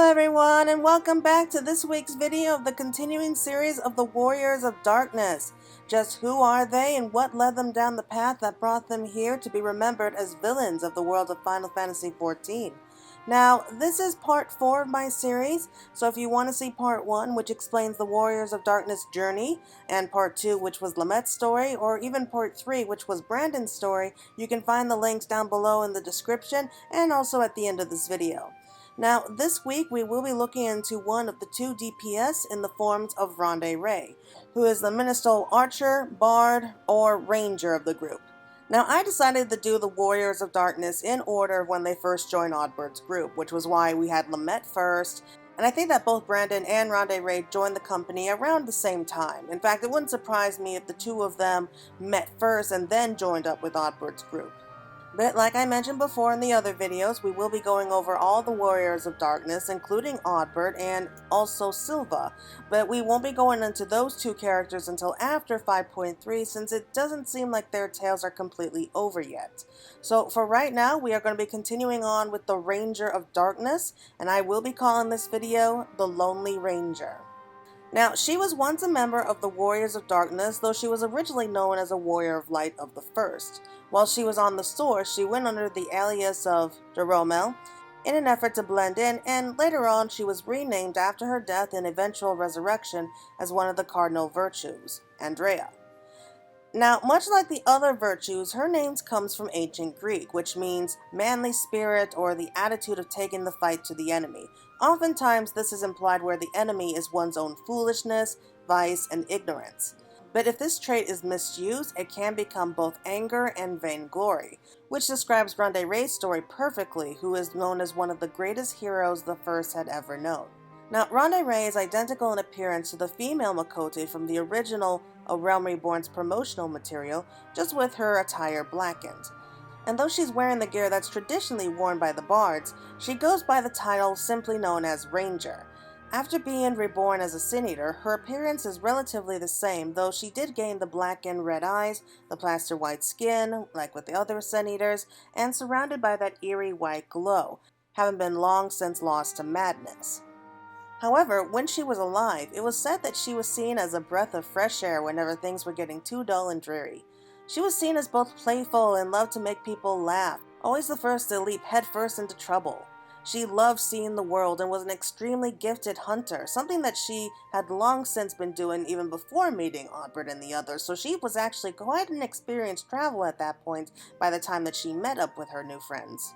Hello everyone, and welcome back to this week's video of the continuing series of the Warriors of Darkness. Just who are they and what led them down the path that brought them here to be remembered as villains of the world of Final Fantasy XIV. Now, this is part 4 of my series, so if you want to see part 1, which explains the Warriors of Darkness journey, and part 2, which was Lamette's story, or even part 3, which was Brandon's story, you can find the links down below in the description and also at the end of this video. Now, this week we will be looking into one of the two DPS in the forms of Rondae Ray, who is the Ministerial Archer, Bard, or Ranger of the group. Now, I decided to do the Warriors of Darkness in order when they first joined Oddbird's group, which was why we had Lamette first, and I think that both Brandon and Rondae Ray joined the company around the same time. In fact, it wouldn't surprise me if the two of them met first and then joined up with Oddbird's group. But like I mentioned before in the other videos, we will be going over all the Warriors of Darkness, including Oddbird and also Silva, but we won't be going into those two characters until after 5.3 since it doesn't seem like their tales are completely over yet. So for right now, we are going to be continuing on with the Ranger of Darkness, and I will be calling this video The Lonely Ranger. Now, she was once a member of the Warriors of Darkness, though she was originally known as a Warrior of Light of the First. While she was on the source, she went under the alias of Jeromel in an effort to blend in, and later on she was renamed after her death and eventual resurrection as one of the cardinal virtues, Andrea. Now, much like the other virtues, her name comes from ancient Greek, which means manly spirit or the attitude of taking the fight to the enemy. Oftentimes, this is implied where the enemy is one's own foolishness, vice, and ignorance. But if this trait is misused, it can become both anger and vainglory, which describes Rondae Ray's story perfectly, who is known as one of the greatest heroes the First had ever known. Now, Rondae Ray is identical in appearance to the female Makote from the original A Realm Reborn's promotional material, just with her attire blackened. And though she's wearing the gear that's traditionally worn by the bards, she goes by the title simply known as Ranger. After being reborn as a Sin Eater, her appearance is relatively the same, though she did gain the black and red eyes, the plaster white skin, like with the other Sin Eaters, and surrounded by that eerie white glow, having been long since lost to madness. However, when she was alive, it was said that she was seen as a breath of fresh air whenever things were getting too dull and dreary. She was seen as both playful and loved to make people laugh, always the first to leap headfirst into trouble. She loved seeing the world and was an extremely gifted hunter, something that she had long since been doing even before meeting Oddbird and the others, so she was actually quite an experienced traveler at that point by the time that she met up with her new friends.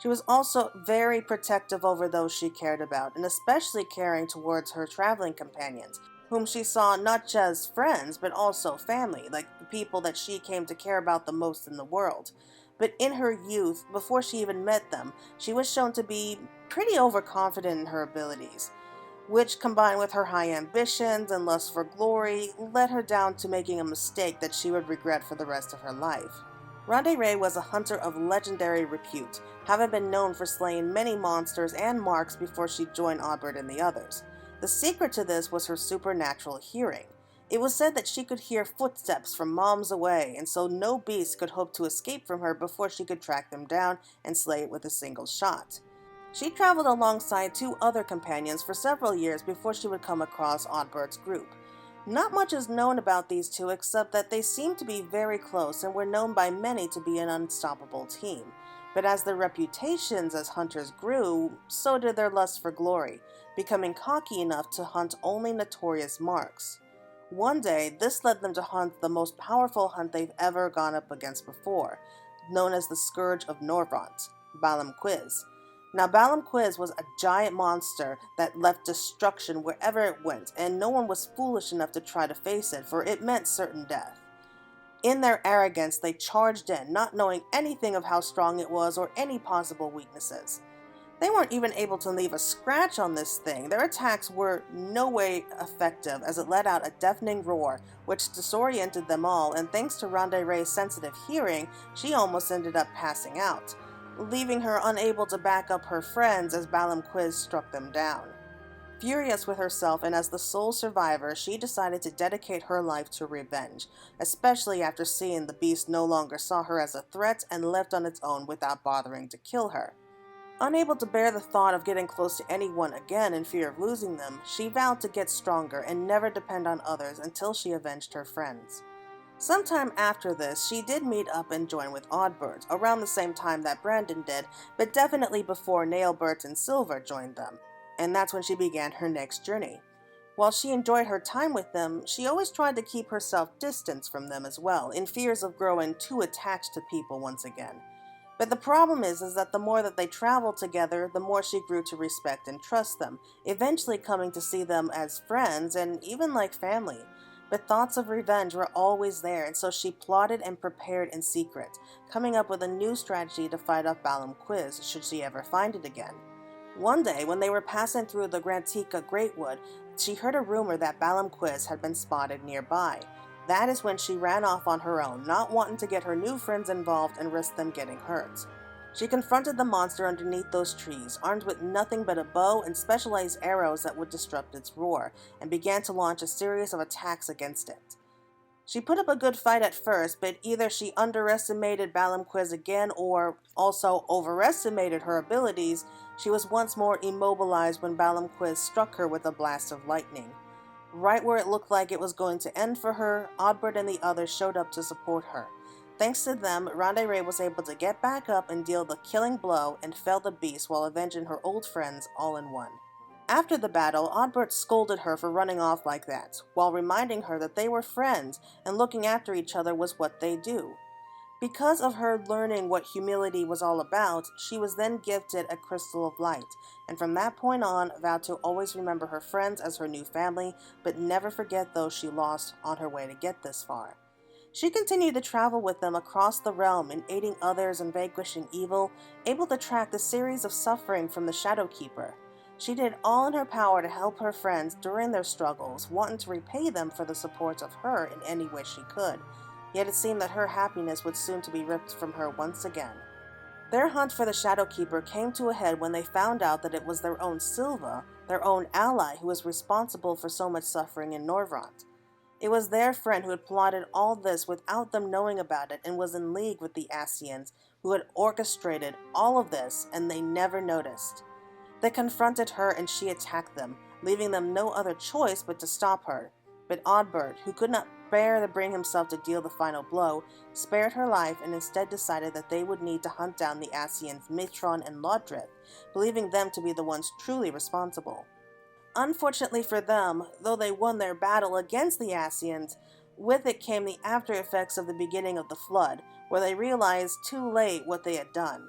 She was also very protective over those she cared about, and especially caring towards her traveling companions, whom she saw not just friends, but also family, like the people that she came to care about the most in the world. But in her youth, before she even met them, she was shown to be pretty overconfident in her abilities, which, combined with her high ambitions and lust for glory, led her down to making a mistake that she would regret for the rest of her life. Rondae Ray was a hunter of legendary repute, having been known for slaying many monsters and marks before she joined Oddbird and the others. The secret to this was her supernatural hearing. It was said that she could hear footsteps from miles away, and so no beast could hope to escape from her before she could track them down and slay it with a single shot. She traveled alongside two other companions for several years before she would come across Oddbird's group. Not much is known about these two except that they seemed to be very close and were known by many to be an unstoppable team. But as their reputations as hunters grew, so did their lust for glory, becoming cocky enough to hunt only notorious marks. One day, this led them to hunt the most powerful hunt they've ever gone up against before, known as the Scourge of Norvrant, Balum Quiz. Now, Balum Quiz was a giant monster that left destruction wherever it went, and no one was foolish enough to try to face it, for it meant certain death. In their arrogance, they charged in, not knowing anything of how strong it was or any possible weaknesses. They weren't even able to leave a scratch on this thing. Their attacks were no way effective, as it let out a deafening roar, which disoriented them all, and thanks to Rondae Ray's sensitive hearing, she almost ended up passing out, leaving her unable to back up her friends as Balum Quiz struck them down. Furious with herself and as the sole survivor, she decided to dedicate her life to revenge, especially after seeing the beast no longer saw her as a threat and left on its own without bothering to kill her. Unable to bear the thought of getting close to anyone again in fear of losing them, she vowed to get stronger and never depend on others until she avenged her friends. Sometime after this, she did meet up and join with Oddbirds, around the same time that Brandon did, but definitely before Nailbirds and Silver joined them, and that's when she began her next journey. While she enjoyed her time with them, she always tried to keep herself distanced from them as well, in fears of growing too attached to people once again. But the problem is that the more that they traveled together, the more she grew to respect and trust them, eventually coming to see them as friends and even like family. But thoughts of revenge were always there, and so she plotted and prepared in secret, coming up with a new strategy to fight off Balum Quiz should she ever find it again. One day, when they were passing through the Grantica Greatwood, she heard a rumor that Balum Quiz had been spotted nearby. That is when she ran off on her own, not wanting to get her new friends involved and risk them getting hurt. She confronted the monster underneath those trees, armed with nothing but a bow and specialized arrows that would disrupt its roar, and began to launch a series of attacks against it. She put up a good fight at first, but either she underestimated Balum Quiz again or also overestimated her abilities. She was once more immobilized when Balum Quiz struck her with a blast of lightning. Right where it looked like it was going to end for her, Oddbird and the others showed up to support her. Thanks to them, Rondae Ray was able to get back up and deal the killing blow and fell the beast while avenging her old friends all in one. After the battle, Oddbird scolded her for running off like that, while reminding her that they were friends and looking after each other was what they do. Because of her learning what humility was all about, she was then gifted a crystal of light, and from that point on vowed to always remember her friends as her new family, but never forget those she lost on her way to get this far. She continued to travel with them across the realm in aiding others and vanquishing evil, able to track the series of suffering from the Shadowkeeper. She did all in her power to help her friends during their struggles, wanting to repay them for the support of her in any way she could. Yet it seemed that her happiness would soon to be ripped from her once again. Their hunt for the Shadowkeeper came to a head when they found out that it was their own Silva, their own ally, who was responsible for so much suffering in Norvrant. It was their friend who had plotted all this without them knowing about it and was in league with the Ascians, who had orchestrated all of this, and they never noticed. They confronted her and she attacked them, leaving them no other choice but to stop her. But Oddbird, who could not bear to bring himself to deal the final blow, spared her life and instead decided that they would need to hunt down the Ascians Mitron and Lodrith, believing them to be the ones truly responsible. Unfortunately for them, though they won their battle against the Ascians, with it came the after effects of the beginning of the flood, where they realized too late what they had done.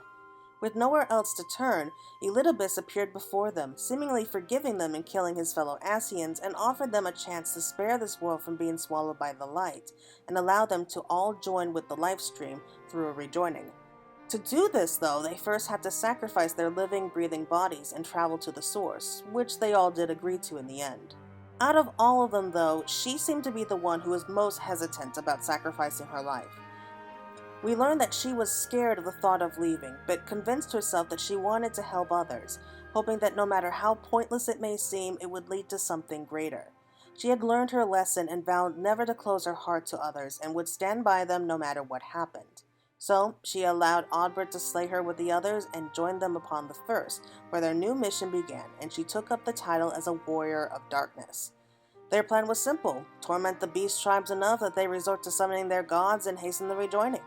With nowhere else to turn, Elidibus appeared before them, seemingly forgiving them and killing his fellow Ascians, and offered them a chance to spare this world from being swallowed by the light, and allow them to all join with the life stream through a rejoining. To do this, though, they first had to sacrifice their living, breathing bodies and travel to the source, which they all did agree to in the end. Out of all of them, though, she seemed to be the one who was most hesitant about sacrificing her life. We learned that she was scared of the thought of leaving, but convinced herself that she wanted to help others, hoping that no matter how pointless it may seem, it would lead to something greater. She had learned her lesson and vowed never to close her heart to others and would stand by them no matter what happened. So, she allowed Oddbird to slay her with the others and joined them upon the first, where their new mission began, and she took up the title as a Warrior of Darkness. Their plan was simple: torment the beast tribes enough that they resort to summoning their gods and hasten the rejoining.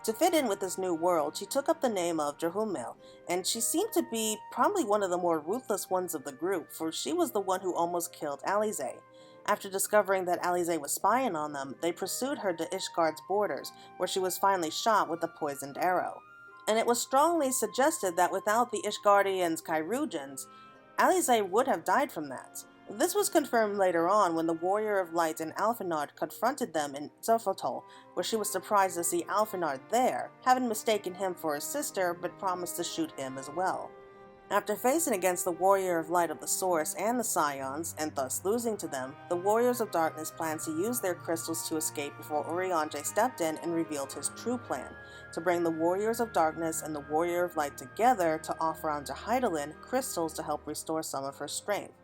To fit in with this new world, she took up the name of Drahumil, and she seemed to be probably one of the more ruthless ones of the group, for she was the one who almost killed Alize. After discovering that Alize was spying on them, they pursued her to Ishgard's borders, where she was finally shot with a poisoned arrow. And it was strongly suggested that without the Ishgardians' Chirurgeons, Alize would have died from that. This was confirmed later on when the Warrior of Light and Alphinaud confronted them in Zerfotol, where she was surprised to see Alphinaud there, having mistaken him for his sister but promised to shoot him as well. After facing against the Warrior of Light of the Source and the Scions, and thus losing to them, the Warriors of Darkness planned to use their crystals to escape before Urianger stepped in and revealed his true plan, to bring the Warriors of Darkness and the Warrior of Light together to offer onto Hydaelyn crystals to help restore some of her strength.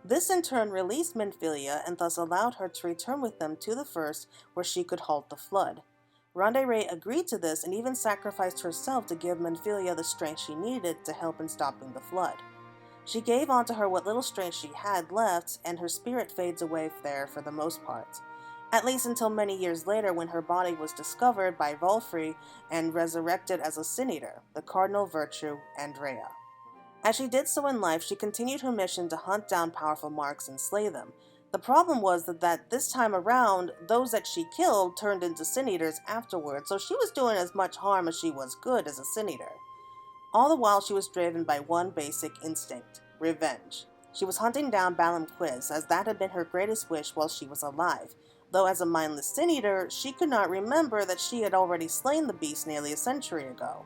This in turn released Minfilia and thus allowed her to return with them to the First, where she could halt the flood. Rondae Ray agreed to this and even sacrificed herself to give Menphilia the strength she needed to help in stopping the flood. She gave onto her what little strength she had left, and her spirit fades away there for the most part. At least until many years later when her body was discovered by Volfrey and resurrected as a Sin Eater, the cardinal virtue Andrea. As she did so in life, she continued her mission to hunt down powerful marks and slay them. The problem was that this time around, those that she killed turned into Sin Eaters afterwards, so she was doing as much harm as she was good as a Sin Eater. All the while she was driven by one basic instinct: revenge. She was hunting down Balum Quiz, as that had been her greatest wish while she was alive, though as a mindless Sin Eater, she could not remember that she had already slain the beast nearly a century ago.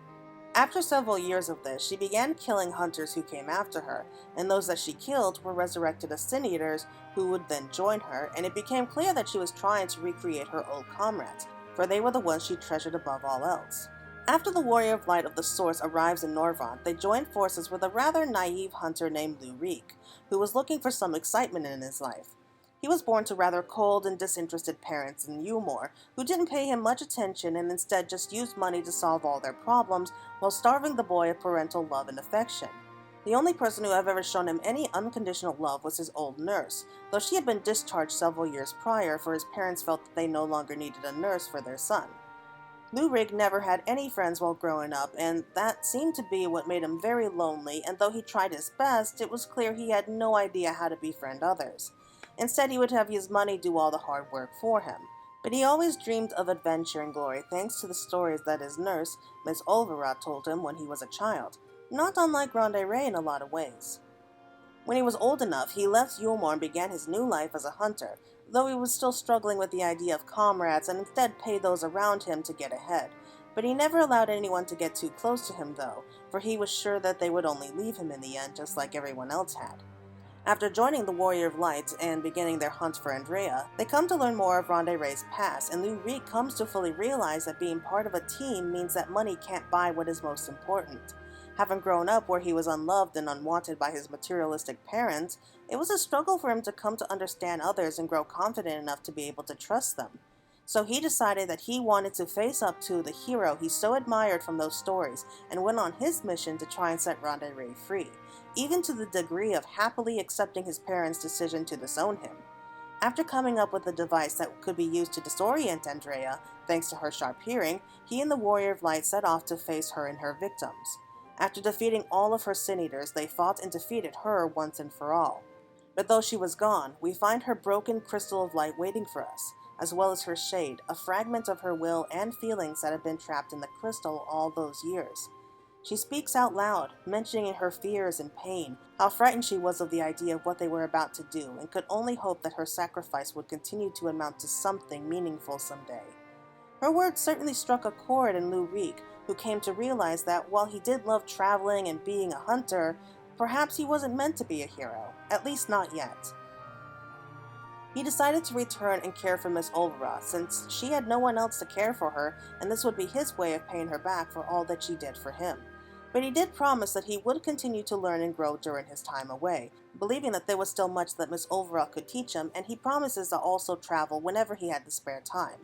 After several years of this, she began killing hunters who came after her, and those that she killed were resurrected as Sin Eaters who would then join her, and it became clear that she was trying to recreate her old comrades, for they were the ones she treasured above all else. After the Warrior of Light of the Source arrives in Norvant, they join forces with a rather naive hunter named Lue-Reeq, who was looking for some excitement in his life. He was born to rather cold and disinterested parents in Umor, who didn't pay him much attention and instead just used money to solve all their problems while starving the boy of parental love and affection. The only person who had ever shown him any unconditional love was his old nurse, though she had been discharged several years prior, for his parents felt that they no longer needed a nurse for their son. Lue-Reeq never had any friends while growing up, and that seemed to be what made him very lonely, and though he tried his best, it was clear he had no idea how to befriend others. Instead, he would have his money do all the hard work for him. But he always dreamed of adventure and glory thanks to the stories that his nurse, Miss Olvera, told him when he was a child, not unlike Rondae Ray in a lot of ways. When he was old enough, he left Umor and began his new life as a hunter, though he was still struggling with the idea of comrades and instead paid those around him to get ahead. But he never allowed anyone to get too close to him though, for he was sure that they would only leave him in the end just like everyone else had. After joining the Warrior of Light and beginning their hunt for Andrea, they come to learn more of Rondae Ray's past, and Lue-Reeq comes to fully realize that being part of a team means that money can't buy what is most important. Having grown up where he was unloved and unwanted by his materialistic parents, it was a struggle for him to come to understand others and grow confident enough to be able to trust them. So he decided that he wanted to face up to the hero he so admired from those stories and went on his mission to try and set Rondae Ray free, even to the degree of happily accepting his parents' decision to disown him. After coming up with a device that could be used to disorient Andrea, thanks to her sharp hearing, he and the Warrior of Light set off to face her and her victims. After defeating all of her Sin Eaters, they fought and defeated her once and for all. But though she was gone, we find her broken crystal of light waiting for us, as well as her shade, a fragment of her will and feelings that have been trapped in the crystal all those years. She speaks out loud, mentioning her fears and pain, how frightened she was of the idea of what they were about to do, and could only hope that her sacrifice would continue to amount to something meaningful someday. Her words certainly struck a chord in Lue-Reeq, who came to realize that while he did love traveling and being a hunter, perhaps he wasn't meant to be a hero, at least not yet. He decided to return and care for Miss Olvera, since she had no one else to care for her, and this would be his way of paying her back for all that she did for him. But he did promise that he would continue to learn and grow during his time away, believing that there was still much that Miss Olvera could teach him, and he promises to also travel whenever he had the spare time.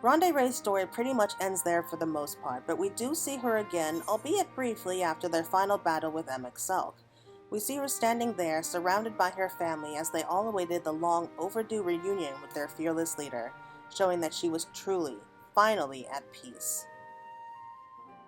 Rondae Ray's story pretty much ends there for the most part, but we do see her again, albeit briefly, after their final battle with Selk. We see her standing there, surrounded by her family as they all awaited the long overdue reunion with their fearless leader, showing that she was truly, finally at peace.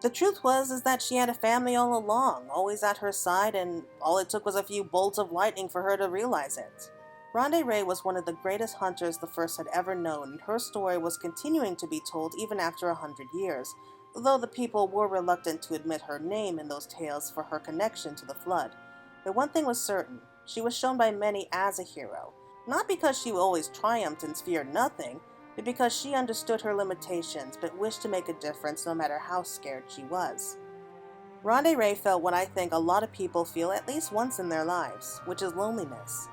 The truth is that she had a family all along, always at her side, and all it took was a few bolts of lightning for her to realize it. Rondae Ray was one of the greatest hunters the First had ever known, and her story was continuing to be told even after 100 years, though the people were reluctant to admit her name in those tales for her connection to the Flood. But one thing was certain: she was shown by many as a hero, not because she always triumphed and feared nothing, but because she understood her limitations but wished to make a difference no matter how scared she was. Rondae Ray felt what I think a lot of people feel at least once in their lives, which is loneliness.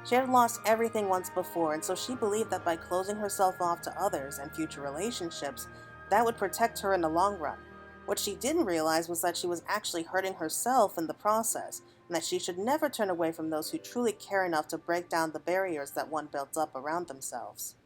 She had lost everything once before, and so she believed that by closing herself off to others and future relationships, that would protect her in the long run. What she didn't realize was that she was actually hurting herself in the process, and that she should never turn away from those who truly care enough to break down the barriers that one built up around themselves.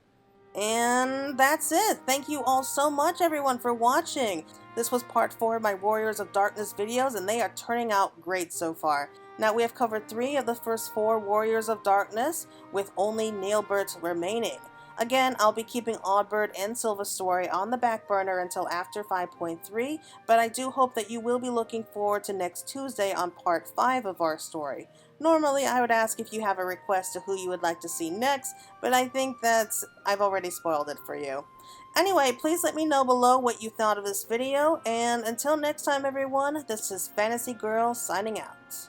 And that's it. Thank you all so much, everyone, for watching. This was part 4 of my Warriors of Darkness videos, and they are turning out great so far. Now, we have covered 3 of the first 4 Warriors of Darkness, with only Nailbert remaining. Again, I'll be keeping Oddbird and Silver Story on the back burner until after 5.3, but I do hope that you will be looking forward to next Tuesday on part 5 of our story. Normally, I would ask if you have a request to who you would like to see next, but I think that I've already spoiled it for you. Anyway, please let me know below what you thought of this video, and until next time everyone, this is Fantasy Girl signing out.